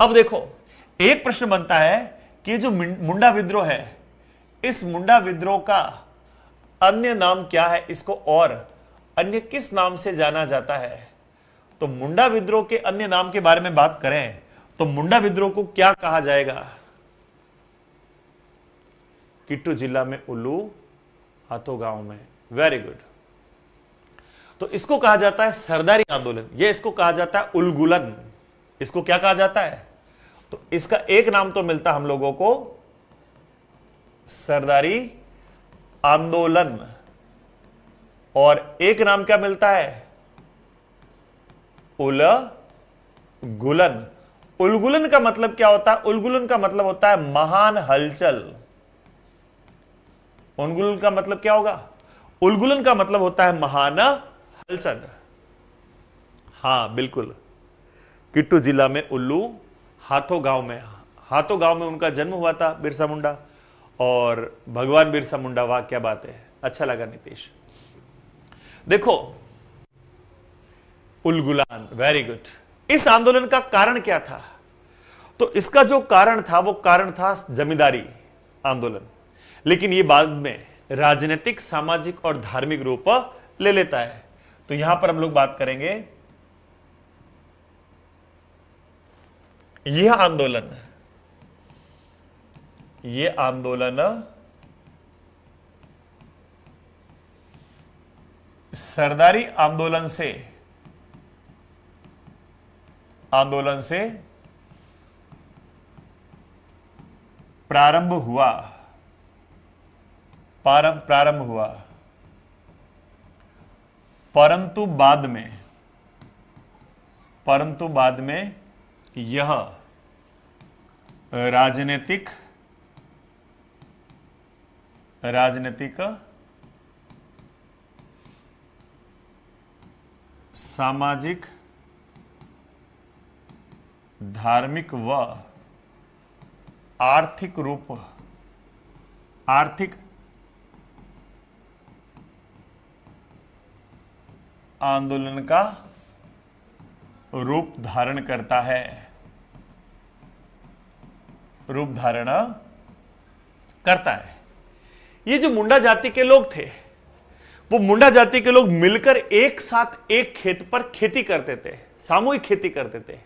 अब देखो, एक प्रश्न बनता है कि जो मुंडा विद्रोह है, इस मुंडा विद्रोह का अन्य नाम क्या है, इसको और अन्य किस नाम से जाना जाता है? तो मुंडा विद्रोह के अन्य नाम के बारे में बात करें तो मुंडा विद्रोह को क्या कहा जाएगा? किट्टू जिला में उल्लू, हाथों गांव में। Very good. तो इसको कहा जाता है सरदारी आंदोलन, ये इसको कहा जाता है उलगुलन। इसको क्या कहा जाता है? तो इसका एक नाम तो मिलता हम लोगों को सरदारी आंदोलन, और एक नाम क्या मिलता है? उलगुलन। उलगुलन का मतलब क्या होता है? उलगुलन का मतलब होता है महान हलचल। उलगुलन का मतलब क्या होगा? उलगुलन का मतलब होता है महान हलचल। हां बिल्कुल, किट्टू जिला में उल्लू, हाथों गांव में। हाथों गांव में उनका जन्म हुआ था बिरसा मुंडा, और भगवान बिरसा मुंडा। वाह क्या बात है, अच्छा लगा नीतीश। देखो उलगुलान, वेरी गुड। इस आंदोलन का कारण क्या था? तो इसका जो कारण था वो कारण था जमींदारी आंदोलन, लेकिन ये बाद में राजनीतिक, सामाजिक और धार्मिक रूप ले लेता है। तो यहां पर हम लोग बात करेंगे यह आंदोलन सरदारी आंदोलन से प्रारंभ हुआ, परंतु बाद में यह राजनीतिक, सामाजिक, धार्मिक व आर्थिक आंदोलन का रूप धारण करता है, ये जो मुंडा जाति के लोग थे, वो मुंडा जाति के लोग मिलकर एक साथ एक खेत पर खेती करते थे, सामूहिक खेती करते थे।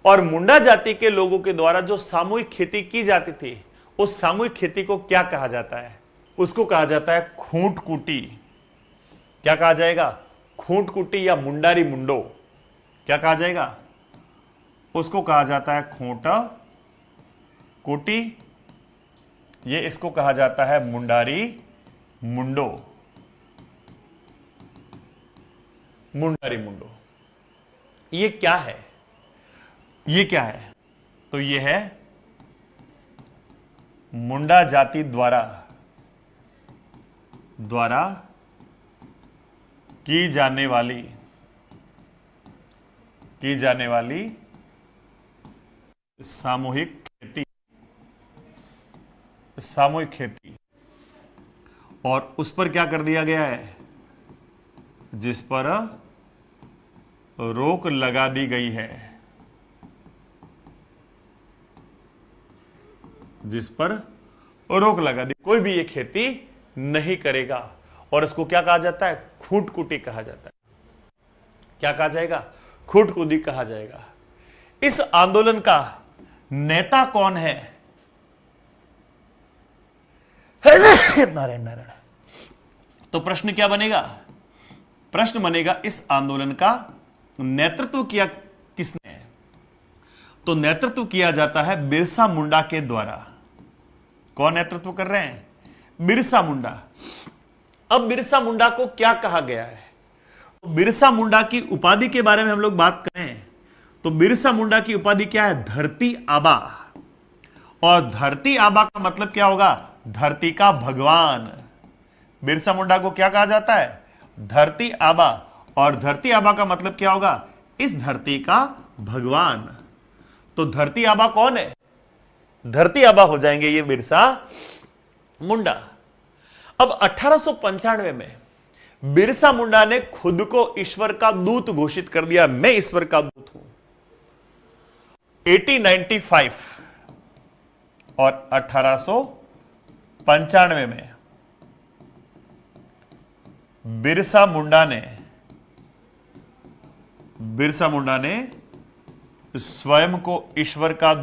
और मुंडा जाति के लोगों के द्वारा जो सामूहिक खेती की जाती थी, उस सामूहिक खेती को क्या कहा जाता है? उसको कहा जाता है खूंट कुटी। क्या कहा जाएगा? खूंट कुटी या मुंडारी मुंडो। क्या कहा जाएगा? उसको कहा जाता है खूंट कुटी, ये इसको कहा जाता है मुंडारी मुंडो। मुंडारी मुंडो ये क्या है? तो ये है मुंडा जाति द्वारा की जाने वाली सामूहिक खेती, और उस पर क्या कर दिया गया है? जिस पर रोक लगा दी गई है, कोई भी ये खेती नहीं करेगा, और इसको क्या कहा जाता है? खूंट कुटी कहा जाता है। क्या कहा जाएगा? खूंट कुटी कहा जाएगा। इस आंदोलन का नेता कौन है? नारायण नारायण। तो प्रश्न क्या बनेगा? प्रश्न बनेगा इस आंदोलन का नेतृत्व किया किसने? तो नेतृत्व किया जाता है बिरसा मुंडा के द्वारा। कौन नेतृत्व कर रहे हैं? बिरसा मुंडा। अब बिरसा मुंडा को क्या कहा गया है? तो बिरसा मुंडा की उपाधि के बारे में हम लोग बात करें तो बिरसा मुंडा की उपाधि क्या है? धरती आबा। और धरती आबा का मतलब क्या होगा? धरती का भगवान। बिरसा मुंडा को क्या कहा जाता है? धरती आबा। और धरती आबा का मतलब क्या होगा? इस धरती का भगवान। तो धरती आबा कौन है? धरती आबा हो जाएंगे ये बिरसा मुंडा। अब 1895 में बिरसा मुंडा ने खुद को ईश्वर का दूत घोषित कर दिया। मैं ईश्वर का दूत हूं। 1895 और 1895 में बिरसा मुंडा ने स्वयं को ईश्वर का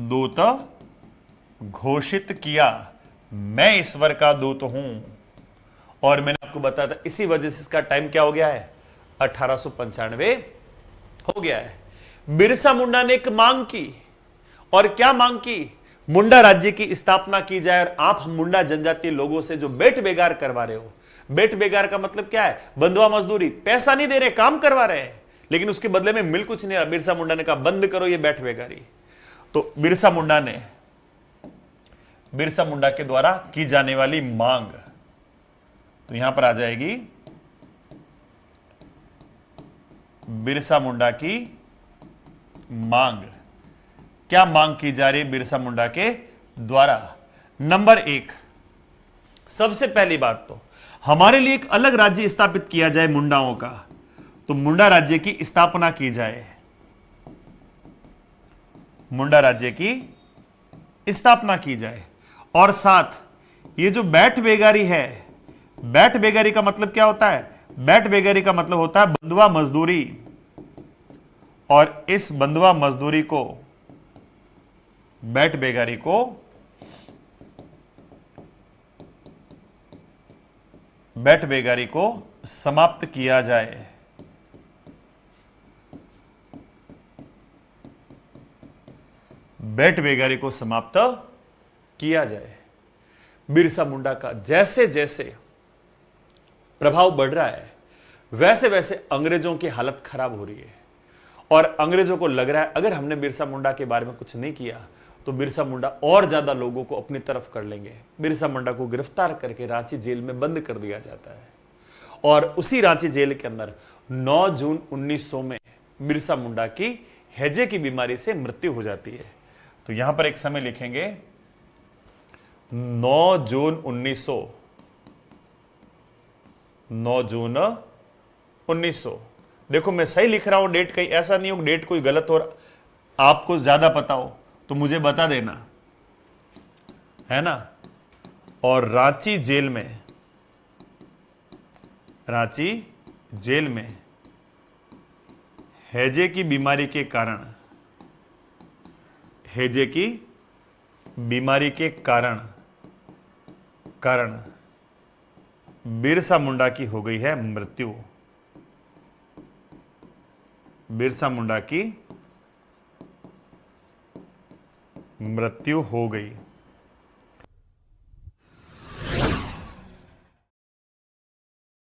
दूत घोषित किया। मैं ईश्वर का दूत हूं। और मैंने आपको बताया था इसी वजह से इसका टाइम क्या हो गया है, 1895 हो गया है। बिरसा मुंडा ने एक मांग की, और क्या मांग की, मुंडा राज्य की स्थापना की जाए। और आप मुंडा जनजाति लोगों से जो बेट बेगार करवा रहे हो, बेट बेगार का मतलब क्या है, बंधुआ मजदूरी, पैसा नहीं दे रहे, काम करवा रहे हैं, लेकिन उसके बदले में मिल कुछ नहीं रहा। बिरसा मुंडा ने कहा बंद करो ये बैठ बेगारी। तो बिरसा मुंडा के द्वारा की जाने वाली मांग, तो यहां पर आ जाएगी बिरसा मुंडा की मांग। क्या मांग की जा रही है बिरसा मुंडा के द्वारा? नंबर 1, सबसे पहली बात तो हमारे लिए एक अलग राज्य स्थापित किया जाए मुंडाओं का, तो मुंडा राज्य की स्थापना की जाए। मुंडा राज्य की स्थापना की जाए। और साथ ये जो बैठ बेगारी है, बैठ बेगारी का मतलब क्या होता है, बैठ बेगारी का मतलब होता है बंधुआ मजदूरी। और इस बंधुआ मजदूरी को, बैठ बेगारी को समाप्त किया जाए। बैठ बेगारी को समाप्त किया जाए। बिरसा मुंडा का जैसे जैसे प्रभाव बढ़ रहा है, वैसे वैसे अंग्रेजों की हालत खराब हो रही है। और अंग्रेजों को लग रहा है अगर हमने बिरसा मुंडा के बारे में कुछ नहीं किया तो बिरसा मुंडा और ज्यादा लोगों को अपनी तरफ कर लेंगे। बिरसा मुंडा को गिरफ्तार करके रांची जेल में बंद कर दिया जाता है। और उसी रांची जेल के अंदर 9 जून 1900 में बिरसा मुंडा की हैजे की बीमारी से मृत्यु हो जाती है। तो यहां पर एक समय लिखेंगे 9 जून 1900, 9 जून 1900। देखो मैं सही लिख रहा हूं डेट, कहीं ऐसा नहीं हो डेट कोई गलत हो, आपको ज्यादा पता हो तो मुझे बता देना, है ना। और रांची जेल में हैजे की बीमारी के कारण बिरसा मुंडा की हो गई है मृत्यु। बिरसा मुंडा की मृत्यु हो गई।